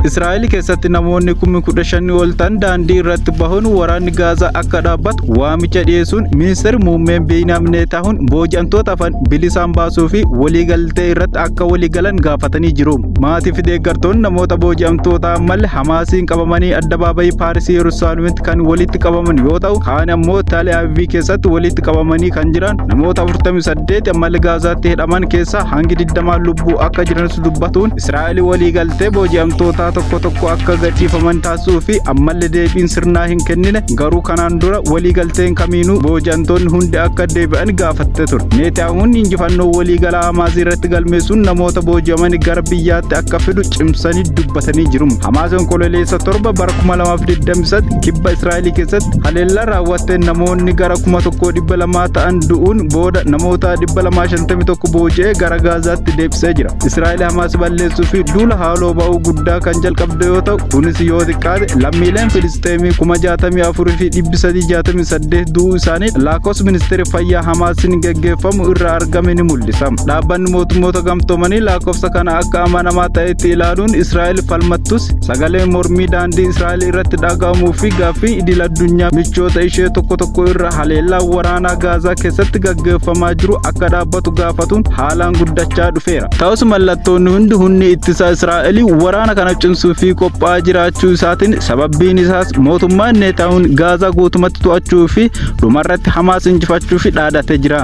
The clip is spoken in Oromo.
Israa'el keessatti namoonni 15,000 ol ta'an daandii irratti bahuun waraanni Gaazaa akka dhaabbatu waamicha dhiyeessuun ministeerri muummeen Benyamin Netanyahuun booji'amtoota hafan bilisaan baasuu fi waliigaltee irratti akka waliigalan gaafatanii jiru. Maatii fi deeggartoonni namoota booji'amtoota malee Hamaasiin qabamanii addabaabayii Paarisii Yerusaalemitti kan walitti qabaman yoo ta'u, kaan ammoo Tel Aviv keessatti walitti qabamanii kan jiran namoota 48 ammallee Gaazaatti hidhaman keessaa hangi 20 lubbuu akka jiranis dubbatuun Israa'el waliigaltee booji'amtoota tokko akka gadhiifaman taasisuu fi ammallee deebiin sirnaa hin kennine garuu kanaan dura waliigalteen kamiinuu booji'amtoonni hundi akka deebi'an gaafattee ture. Netanyahuun injifannoo waliigalaa Hamaas irratti galmeessuun namoota booji'amanii gara biyyaatti akka fidu cimsanii dubbatanii jiru. Hamaasiin kololeessa 7 bara 2023 kibba Israa'el keessatti haleellaa raawwattee namoonni gara 1,200 ta'an du'uun booda namoota 251 booji'ee gara Gaazaatti deebisee jira. Israa'el Hamaas balleessuu fi duula haaloo ba'uu guddaa kan jalqabde yoo ta'u, kunis yoo xiqqaate lammiileen Filisxeemii 64,368 du'uu isaanii lakkoofsa ministeera fayyaa Hamaasiin gaggeeffamu irraa argame ni mul'isa. Dhaabbanni mootummoota gamtoomanii lakkoofsa kana akka amanamaa ta'etti ilaaluun Israa'el falmattus sagalee mormii daandii Israa'el irratti dhaga'amuu fi gaaffii idil addunyaa michoota ishee tokko irra haleellaa waraanaa Gaazaa keessatti gaggeeffamaa jiru akka dhaabbatu gaafatuun haalaan guddachaa dhufeera. Ta'us mallattoonni hundi humni ittisa Israa'el waraana kana cimsuu fi qophaa'aa jiraachuu isaatiin sababbiin isaas mootummaan Netanyahuun Gaazaa guutumatti to'achuu fi dhumarratti Hamaas injifachuu fi dhaadhatee jira.